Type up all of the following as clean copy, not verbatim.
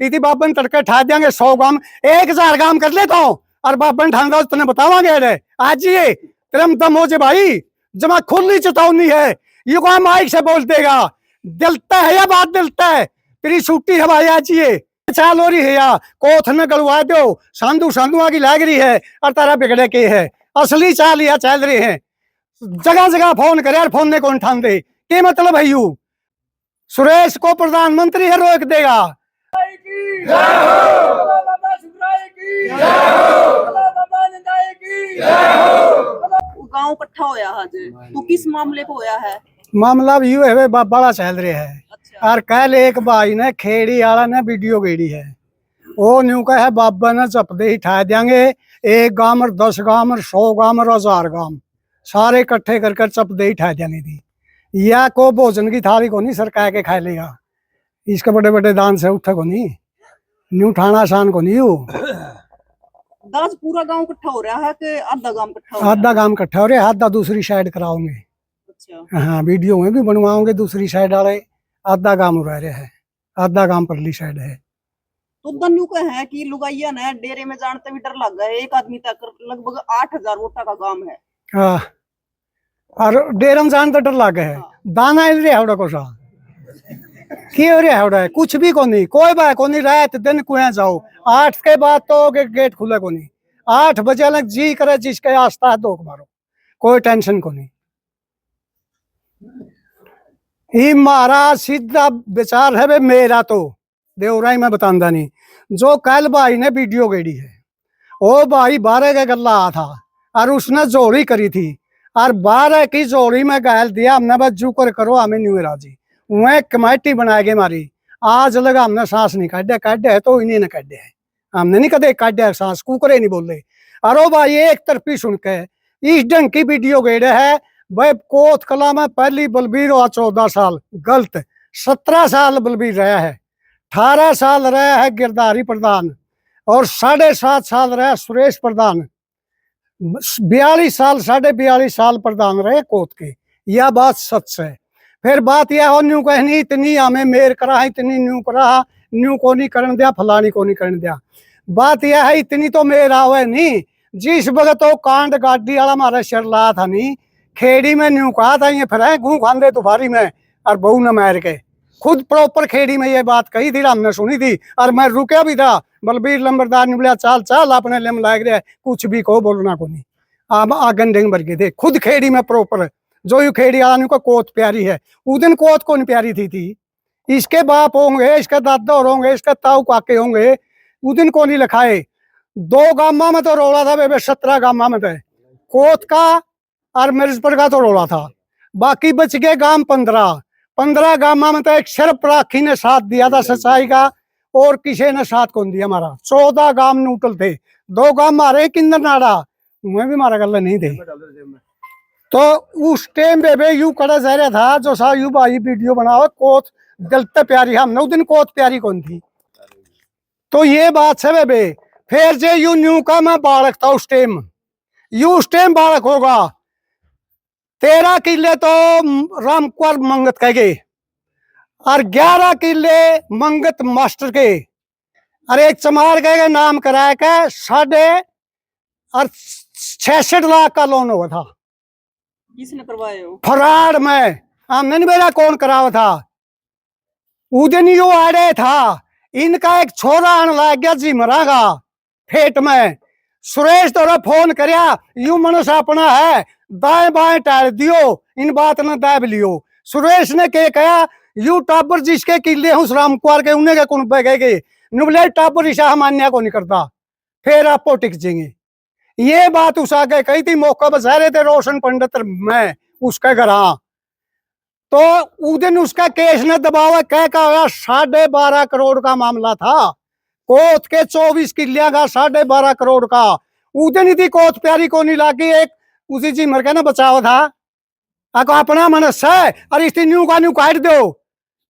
इति बाबन तड़के ठा देंगे 100 गाम 1000 गाम कर लेता हूँ और बाबन ठान तुमने बतावांगे आज ये त्रम दम हो जे भाई जमा खुली चेतावनी है ये कौन माइक से बोल देगा दिलता है या बात दिलता है तेरी छुट्टी है भाई आज ये चाल हो रही है या कोथ न गलवा दो सांधु सांधुआ की लाग रही है और तारा बिगड़े के है असली चाल या चल रहे हैं जगह जगह फोन करे यार फोन ने कौन ठान दे के मतलब है यू सुरेश को प्रधानमंत्री है रोक देगा गांव इकट्ठा होया आज तू किस मामले को होया है मामला यू है बड़ा चल रहा है अच्छा। और कल एक भाई ने खेड़ी वाला ने वीडियो गेड़ी है वो न्यू का है बाबा ने चपदे ही ठा देंगे 1 गांव और 10 गांव और 100 गांव और 1000 गांव सारे इकट्ठे कर चपदे ही ठा देंगे थी या को भोजन की थाली को नहीं सरकार के खा लेगा इसके बड़े बड़े दान से उठा को नहीं न्यू ठाना आसान को नहीं यू दास पूरा गांव इकट्ठा हो रहा है कि आधा गांव इकट्ठा हो रहा है? आधा गांव इकट्ठा हो रहे आधा दूसरी साइड कराओगे अच्छा हाँ वीडियो में भी बनवाओगे दूसरी साइड वाले आधा गांव रह रहे हैं आधा गांव परली साइड है तो दन्यू का है कि लुगाइया ने डेरे में जानते भी डर लग गया एक आदमी तक लगभग 8000 वोटा का गांव है हाँ और डेरम जान तो डर लग है दाना इल रहा है को सा की हो रहा है कुछ भी को नहीं कोई बात को नहीं रात दिन कुएं जाओ 8 के बाद तो गेट खुले को नहीं 8 बजे लग जी करे जिसके आस्था है दो मारो कोई टेंशन को नहीं ये मारा सीधा विचार है बे मेरा तो देवराई में बतांदा नहीं जो कल भाई ने वीडियो गेड़ी है वो भाई 12 के गला आ था और उसने जोड़ी करी थी और 12 की जोड़ी में गायल दिया हमने बस जुकर करो हमें न्यू राजी वह कमेटी बनाएगी हमारी आज लगा हमने सांस नहीं काटे है तो इन्हीं ने काटे है हमने नहीं कदे काटे सांस कुकरे नहीं बोले अरे भाई एक तरफी सुन के इस ढंग की वीडियो गेड़े है भाई कोत कला में पहली बलबीर हुआ 14 साल गलत 17 साल बलबीर रहा है 18 साल रहा है गिरधारी प्रधान और 7.5 साल रहा सुरेश प्रधान 42 साल 42.5 साल प्रधान रहे कोत के यह बात सच है फिर बात यह हो न्यू कहनी इतनी हमें मेर करा इतनी न्यू करा न्यू को नहीं करने दिया फलानी को नहीं करने दिया बात यह है इतनी तो मेरा हुआ नहीं जिस वक्त तो कांड गाड़ी वाला हमारा शर ला था नहीं खेड़ी में न्यू कहा था ये फिर गूं खांदे तुम्हारी में और बहू न मार के खुद प्रॉपर खेड़ी में ये बात कही थी हमने सुनी थी और मैं रुका भी था बलबीर लंबरदार ने बोला चाल चाल अपने लिम लाग रहे कुछ भी को बोलना को नहीं आप आगन डेंग भर गए थे खुद खेड़ी में प्रॉपर जो यू खेड़ी आने को कोत प्यारी है उस दिन कोत कौन प्यारी थी इसके बाप होंगे इसके दादा और होंगे इसके ताऊ काके होंगे उस दिन को नहीं लिखाए 2 गामा में तो रोला था बेबे 17 गामा में तो कोत का और मिर्जपुर का तो रोला था बाकी बच गए गांव 15 गामा में तो एक शर्फ राखी ने साथ दिया था सच्चाई का और किसी ने साथ कौन दिया हमारा 14 गांव न्यूट्रल थे 2 गांव मारे किन्नर नाड़ा मैं भी मारा गल नहीं थे तो उस टाइम बेबे यू कड़ा जा रहा था जो सा यू भाई वीडियो बनाओ कोत गलत प्यारी हमने उस दिन कोत प्यारी कौन थी तो ये बात है बेबे फिर जे यू न्यू का मैं बालक था उस टाइम बालक होगा 13 किले तो रामकुमार मंगत कह गए और 11 किले मंगत मास्टर के और एक चमार के नाम कराया के 66 लाख का लोन हुआ था किसने करवाए हो फराड में हमने नहीं मेरा कौन करावा था उदन यू आड़े था इनका एक छोरा आने लग गया जी मरागा फेट में सुरेश तोरा फोन करया यू मनुष्य अपना है दाएं बाएं टाल दियो इन बात न दाब लियो सुरेश ने के कहा यू टाबर जिसके किले हूँ राम कुमार के उन्हें के कौन बगेगे नुबले टाबर ईशा मान्या को नहीं करता फिर आपको टिक जाएंगे ये बात उस आगे कही थी मौका बचा रहे थे रोशन पंडित मैं उसके घर तो उस दिन उसका केस ने दबावा कह का 12.5 करोड़ का मामला था कोत के 24 किलिया का 12.5 करोड़ का उस दिन थी कोत प्यारी को नहीं लागी एक उसी जी मर के ना बचावा था अको अपना मनस है और इस न्यू का न्यू काट दो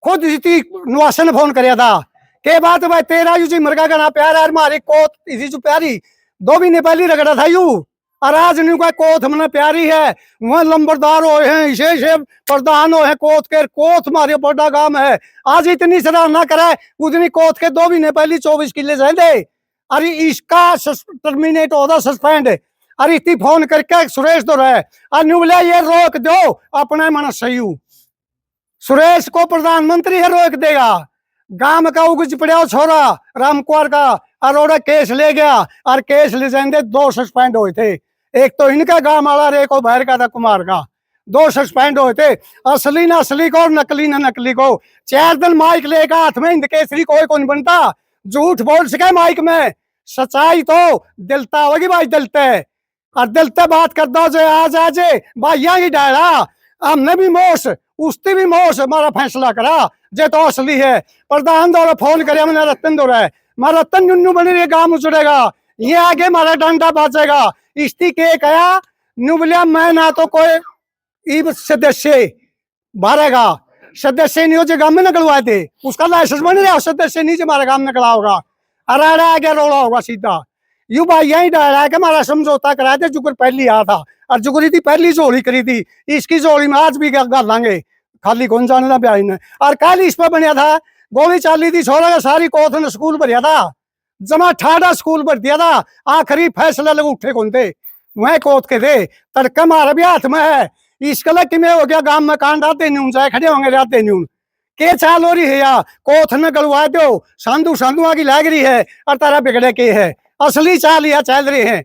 खुद इसी नुआसे ने फोन कराया था के बात भाई 13 यू जी मरगा का ना प्यार है हमारी कोत इसी जो प्यारी 2 महीने पहले रगड़ा था यू और आज न्यू का कोथ मने प्यारी है, वह लंबरदार हो हैं, इसे प्रधान हो है कोथ के, कोथ मारे बड़ा गांव है। आज इतनी सराहना करे, उतनी कोथ के 2 महीने पहले 24 किले जाए। अरे इसका टर्मिनेट होता सस्पेंड। अरे इतनी फोन करके सुरेश दो रहे, और न्यू बोले ये रोक दो अपने मन सही। सुरेश को प्रधानमंत्री है रोक देगा। गांव का उगज पड़ा छोरा राम कुमार का, और केस ले गया, और केस ले जाएंगे 2 सस्पेंड हुए थे। एक तो इनका गांव वाला रे को बाहर का था कुमार का, 2 सस्पेंड हुए थे। असली न असली को और नकली न नकली को। 4 दिन माइक लेगा हाथ में, हिंद केसरी कोई कौन बनता। झूठ बोल सके माइक में, सच्चाई तो दिलता होगी भाई, दिलते और दिलते बात कर दो जो आज भाइया की डायरा। हमने भी मोश उसकी भी मोश हमारा फैसला करा जे तो असली है। प्रधान द्वारा फोन करे मैंने रतन दो रहा है, मारा रतन नुन्नू बनी रही गांव उचड़ेगा, ये आगे हमारा डंडा बाजेगा। इसकी के कहा न्यू बोलिया मैं ना तो कोई सदस्य भरेगा, सदस्य नहीं हो जो गांव में निकलवाए थे, उसका लाइसेंस बन रहा, सदस्य नहीं जो हमारे गांव में निकला होगा। अरे आगे रोड़ा होगा सीधा। यू भाई यही डाला है कि हमारा समझौता कराया था, जुगर पहली आया था और जुगरी थी पहली जोड़ी करी थी, इसकी जोड़ी में आज भी गालांगे, खाली कौन जाने था ब्याह ने। और कल इस पर बनया था, गोली चाली थी छोरा का, सारी कोथ ने स्कूल भरिया था, जमा ठाडा स्कूल भर दिया था। आखिरी फैसला लोग उठे कौन थे, वह कोथ के थे। तड़का मारा भी हाथ में है, इसका लग कि मैं हो गया गांव में कांड आते नहीं चाहे खड़े होंगे रहते नहीं के चाल हो रही है या कोथ ने गलवा दो, सांधु सांधु आगे लग रही है और तारा बिगड़े के है। असली चाल या चल रहे हैं,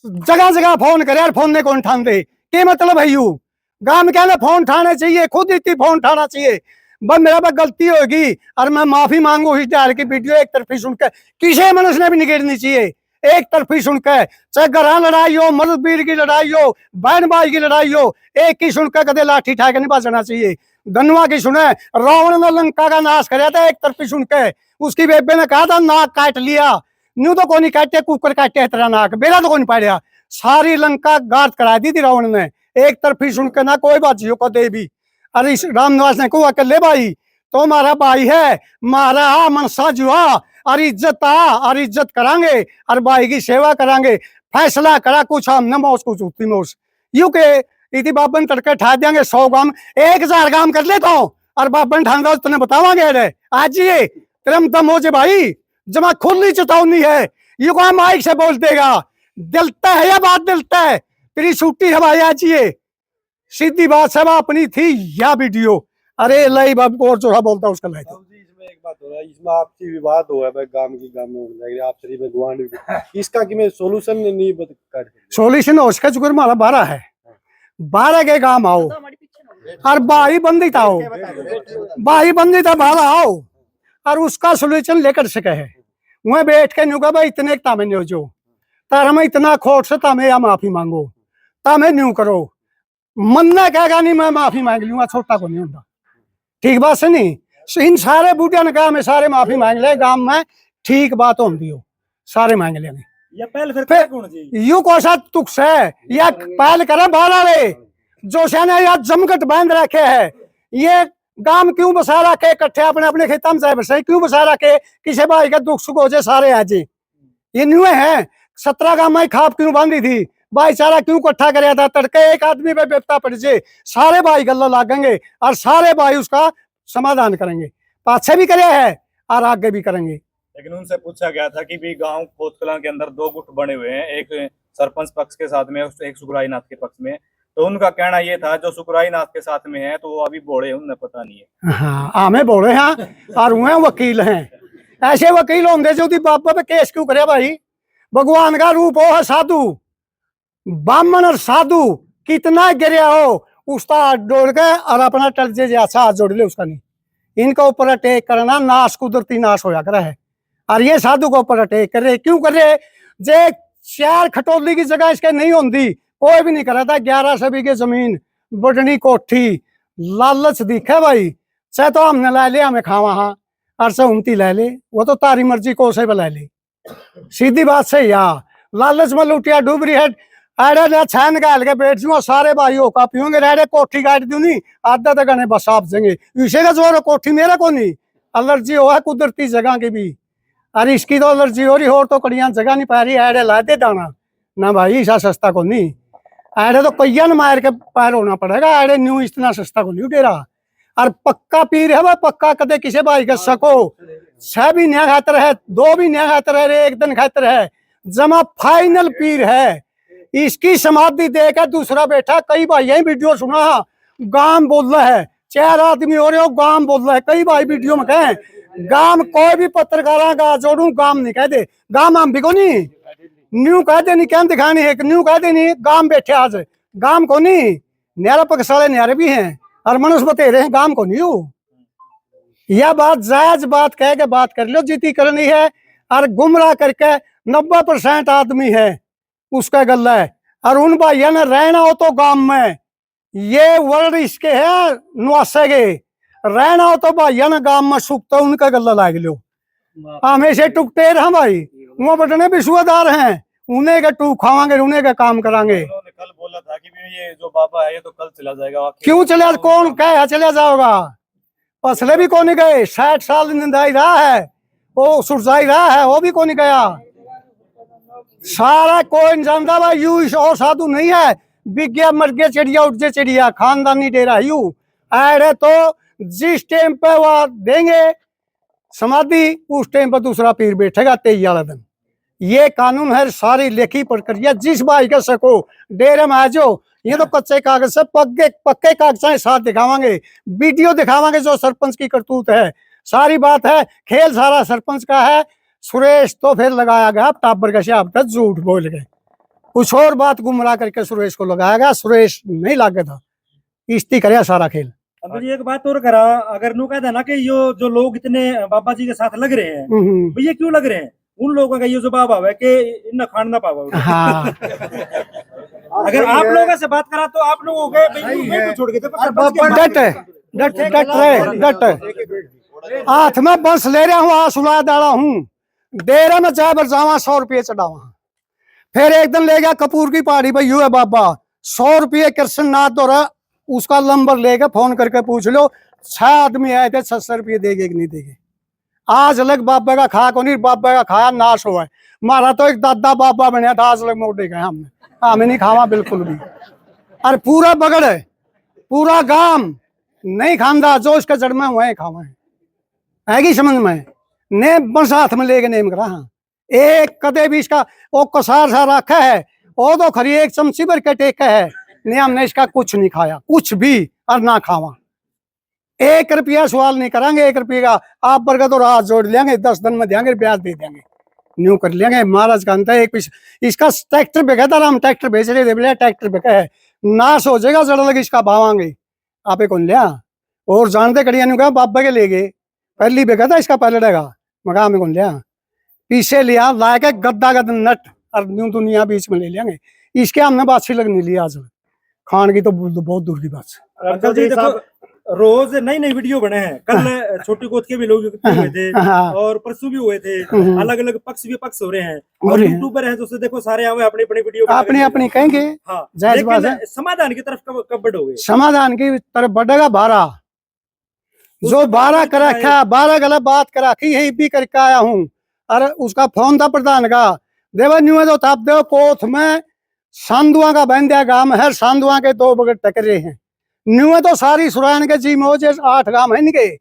जगह जगह फोन करे और फोन ने कौन ठान दे के मतलब है। यू गांव में कहना फोन ठाने चाहिए, खुद इतनी फोन ठाना चाहिए। बस मेरा बस गलती होगी और मैं माफी मांगू इस डाल की वीडियो एक तरफी सुनकर, किसी मनुष्य ने भी निगेड़नी चाहिए। एक तरफी सुनकर, चाहे घर लड़ाई हो, मर्द वीर की लड़ाई हो, बहन भाई की लड़ाई हो, एक ही सुनकर कदे लाठी ठाके नहीं बचना चाहिए। धनुआ की सुने, रावण ने लंका का नाश कराया था एक तरफी सुनकर, उसकी बेबे ने कहा था नाक काट लिया, न्यू तो कोनी काटे कुकर काटे तेरा नाक, बेरा तो कोनी पाया। सारी लंका गार्द करा दी थी रावण ने एक तरफी सुनकर, ना कोई बाजियों को दे भी। अरे रामनिवास ने कहा ले भाई तो हमारा भाई है, मारा मनसा जुआ और इज्जत और इज्जत करांगे और भाई की सेवा करांगे। फैसला करा कुछ हमने मोस कुछ उतनी मोस यू के इति बाबन तड़के ठा देंगे 100 गांव 1000 गांव कर लेता हूँ और बाबन ठान दो तुमने बतावांगे रे आज ये त्रम तम हो जे भाई, जमा खुली चेतावनी है। ये कहा माइक से बोल देगा, दिलता है या बात दिलता है, तेरी छुट्टी हवाई आज ये सीधी बात सब अपनी थी या वीडियो। अरे लाई बाब और जो बोलता उसका लाई तो इसमें एक बात हो रहा है, इसमें आपसी विवाद हुआ है भाई, गांव में आप शरीफ में गुआंढ इसका कि मैं सोल्यूशन नहीं कर सोल्यूशन हो उसका चुकर हमारा 12 है, 12 के काम आओ और बाही बंदी था हो, बाही बंदी था 12 आओ और उसका सोल्यूशन लेकर सके है। वह बैठ के न्यू का भाई इतने तामे न्यू जो तार हमें इतना खोट से तामे या माफी मांगो, तामे न्यू करो, मन ना कहेगा नहीं मैं माफी मांग लूंगा, छोटा को नहीं होता। ठीक बात से नहीं, इन सारे बूढ़िया ने कहा मैं सारे माफी मांग ले, गांव में ठीक बात होती हो सारे मांग लेंगे। या पहले फिर यू कोसा तुक्स है या पहल करे 12 रे जो सेना या जमघट बांध रखे है। ये गांव क्यों बसा रखे इकट्ठे अपने अपने खेतों में जाए बसे, क्यों बसा रखे किसी भाई का दुख सुख हो जाए सारे आज ये न्यू है। 17 गांव में खाप क्यों बांधी थी, भाईचारा क्यों इकट्ठा कराया था, तड़के एक आदमी पे बेपता पड़ जाए सारे भाई गला लागेंगे और सारे भाई उसका समाधान करेंगे, पाछे भी करे है और आगे भी करेंगे। लेकिन उनसे पूछा गया था कि भी गांव कोतकला के अंदर 2 गुट बने हुए हैं, एक सरपंच पक्ष के साथ में एक सुखराई नाथ के पक्ष में, तो उनका कहना ये था जो सुखराई नाथ के साथ में है तो वो अभी बोले उन्हें पता नहीं है। हाँ हमें बोले हैं और वह वकील हैं, ऐसे वकील होंगे जो बाबा पे केस क्यों करे भाई। भगवान का रूप हो है साधु, ब्राह्मण और साधु कितना गिरया हो उसका जोड़ के और अपना टल जे अच्छा जोड़ ले उसका नहीं, इनका ऊपर अटैक करना नाश कुदरती नाश होया करे है और ये साधु को ऊपर अटैक कर रहे क्यों कर रहे। जे 4 खटोली की जगह इसके नहीं होती कोई भी नहीं कर रहा था। 11 सभी के जमीन बटनी कोठी लालच दिखे भाई, चाहे तो हमने ला ले हमें खावा हाँ और से उमती ले ले, वो तो तारी मर्जी को से ला ले, सीधी बात से या लालच में लुटिया डूब रही है। अरे छान गाल के बैठ जू सारे भाई हो का पियोगे रे कोठी काट दू नहीं आधा तक गने बस आप देंगे इसे का जोर कोठी मेरा को नहीं, एलर्जी हो है कुदरती जगह की भी, अरे इसकी तो एलर्जी हो रही हो तो कड़ियां जगह नहीं पा रही है ला दे दाना ना भाई ऐसा सस्ता को नहीं, आड़े तो कैया न मार के पैर होना पड़ेगा, आड़े न्यू इतना सस्ता को नहीं डेरा। और पक्का पीर है भाई, पक्का कदे किसे भाई का सको 6 भी नया खातर है, 2 भी नया खातर है, 1 दिन खातर है, जमा फाइनल पीर है। इसकी समाधि देकर दूसरा बैठा, कई भाई यही वीडियो सुना, गाम बोल रहा है, 4 आदमी हो रहे हो गाम बोल रहा है, कई भाई वीडियो में कहें गाम, कोई भी पत्रकार का जोड़ू गाम नहीं कह दे, गाम हम भी को नहीं न्यू कह देनी, क्या दिखानी है न्यू कह देनी, गाम बैठे आज गाम को नहीं, न्यारा पकसाले न्यारे भी हैं और मनुष्य बते रहे हैं, गाम को नहीं हो। यह बात जायज बात कह के बात कर लो, जीती करनी है। और गुमराह करके 90% आदमी है उसका गल्ला है। और उन भाइयों ने रहना हो तो गांव में, ये वर्ड इसके है नुआसे के, रहना हो तो भाइयों ने गांव में सुख तो उनका गल्ला लाग लो। हमेशा टुकते रहा भाई, वो बटने भी सुबेदार हैं, उन्हें का टूक खावांगे, उन्हें का काम करांगे। उन्होंने कल बोला था कि भी ये जो बाबा है ये तो कल चला जाएगा। क्यों चले, कौन कहे चले जाओगा, पसले भी कौन गए, 60 साल निंदाई रहा है, वो सुरजाई रहा है, वो भी कौन गया, सारा कोई जानता भाई। यू और साधु नहीं है, बिग्या मर गया चिड़िया उठ जे चिड़िया, खानदानी डेरा यू अरे तो जिस टाइम पे वो देंगे समाधि, उस टाइम पर दूसरा पीर बैठेगा 23 वाला दिन। ये कानून है, सारी लेखी प्रक्रिया। जिस भाई का सको डेरे में आ जाओ, ये तो कच्चे कागज से पक्के कागज साथ दिखावांगे, वीडियो दिखावांगे जो सरपंच की करतूत है, सारी बात है। खेल सारा सरपंच का है। सुरेश तो फिर लगाया गया टाबर का शाप तक, झूठ बोल गए, कुछ और बात गुमराह करके सुरेश को लगाया गया, सुरेश नहीं लागे था, इस्ती करे सारा खेल। अब एक बात और करा, अगर नू कहता ना कि ये जो लोग इतने बाबा जी के साथ लग रहे हैं, भैया क्यों लग रहे हैं, उन लोगों का ये जो बाबा है कि इन्हें खान ना पावा। हाँ अगर आप लोगों से बात करा तो आप लोग हो गए भाई छोड़ के, डट हाथ में बंस ले रहा हूँ, आसुला डाला हूँ, डेरा में चाहे बरसावा 100 रुपये चढ़ावा। फिर एक दिन ले गया कपूर की पहाड़ी पर, यू है बाबा 100 रुपये कृष्ण नाथ दौरा, उसका नंबर लेकर फोन करके पूछ लो, 6 आदमी आए थे, 600 रुपये देंगे कि नहीं देंगे। आज अलग बाबा का खा को नहीं, बाबा का खाया नाश हुआ है। हमारा तो एक दादा बाबा बनया था, आज अलग मोटे गए हमने, हमें नहीं खावा बिल्कुल भी। और पूरा बगड़ है, पूरा गांव नहीं खांदा, जो इसका जड़ में हुआ है खावा है कि समझ में ने बस हाथ में लेके नेम करा। हाँ एक कदे भी इसका वो कसार सा रखा है, वो तो खरी 1 चमची भर के टेका है, ने हमने इसका कुछ नहीं खाया, कुछ भी, और ना खावा। 1 रुपया सवाल नहीं करांगे, 1 रुपये का आप बरगद और हाथ जोड़ लेंगे, 10 दिन में देंगे, ब्याज दे देंगे, न्यू कर लेंगे। महाराज का अंत है। एक इसका ट्रैक्टर बेचा था, हम ट्रैक्टर बेच रहे थे, ट्रैक्टर बेचा है, नाश हो जाएगा, जड़ लगे इसका भावांगे आपे कौन लिया। और जानते कड़िया ने कहा बाबा के ले गए, पहली बेचा था इसका पलटेगा, मगा हमें कौन लिया, पीछे लिया ला के गद्दा गद नट और न्यू दुनिया बीच में ले लेंगे। इसके हमने बात सी लगनी लिया, आज खान की तो बहुत दूर की बात है। अंकल जी देखो, रोज नई नई वीडियो बने हैं, कल छोटी कोत के भी लोग हुए थे और परसों भी हुए थे, अलग अलग पक्ष हो रहे हैं, और यूट्यूबर हैं तो देखो सारे आए अपनी अपनी वीडियो अपनी कहेंगे। हाँ, जायज बात है। समाधान की तरफ कब बढ़ोगे? समाधान की तरफ बढ़ेगा 12, जो 12 कर रखा, 12 गलत बात कर रखी है, भी करके आया हूँ। अरे उसका फोन था प्रधान का, देवा न्यू तो ताप देव कोथ में सांधुआ का बंदिया गांव है, सांधुआ के 2 बगड़ टकरे हैं, न्यू तो सारी सुरायन के जी मोजे 8 गांव है इनके,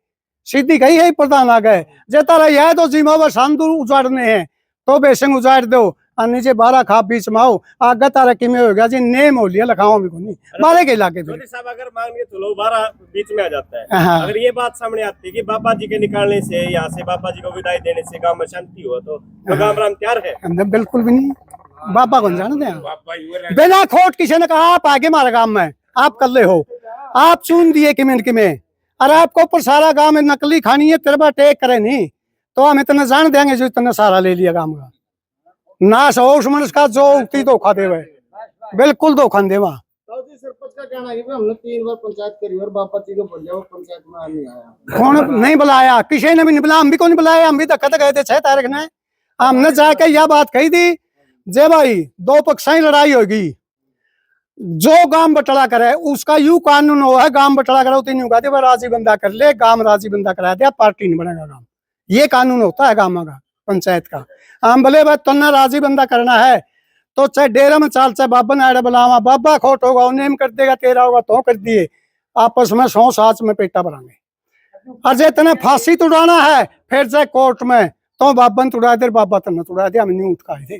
सीधी कही है प्रधान आ गए, जेता रही है तो जीमो में सांधु उजाड़ने हैं तो बेसंग उजाड़ दो, और नीचे 12 खाप बीच में आओ, आगे तारा किमे हो गया जी, नेम हो लिया लखाओ भी को नहीं 12 के इलाके पे। साहब अगर मान के चलो 12 बीच में आ जाता है, अगर ये बात सामने आती है कि बाबा जी के निकालने से, यहाँ से बाबा जी को विदाई देने से गांव में शांति हो, तो गांव राम तैयार है? बिल्कुल भी नहीं, बाबा कौन जानते हैं, बिना खोट किसी ने कहा आप आगे मारे गांव में, आप कल्ले हो, आप चुन दिए किमें, और आपको ऊपर सारा गांव में नकली खानी है, तेरे टेक करे नहीं तो हम इतना जान देंगे जो इतना सारा ले लिया गांव का, नाश हो उस मनुष्य का जो उक्ति धोखा देवे, बिल्कुल धोखा देवा। सरपंच का कहना है कि हमने 3 बार पंचायत करी और बाबा जी को बोलिया, वो पंचायत में नहीं आया, कौन नहीं बुलाया, किसी ने भी नहीं बुलाया, हम भी कौन बुलाया, हम भी धक्का गए थे 6 तारीख ने, हमने जाके यह बात कही थी, जे भाई 2 पक्ष ही लड़ाई होगी, जो गांव बटला करे उसका यू कानून हो है, गांव बटला करे तो नहीं कहते राजी बंदा कर ले, गांव राजी बंदा करा दिया, पार्टी नहीं बनेगा गांव, ये कानून होता है गांव का पंचायत का। हम बोले भाई तुमने राजी बंदा करना है तो चाहे डेरा में चाल चाहे बाबा ने आड़ा बुलावा, बाबा खोट होगा उन्हें कर देगा, तेरा होगा तो कर दिए, आपस में 100 साच में पेटा भरांगे। और जे तने फांसी तुड़ाना है फिर चाहे कोर्ट में तो बाबा ने तुड़ा दे, बाबा तने तुड़ा दे, हम नहीं उठकाए थे।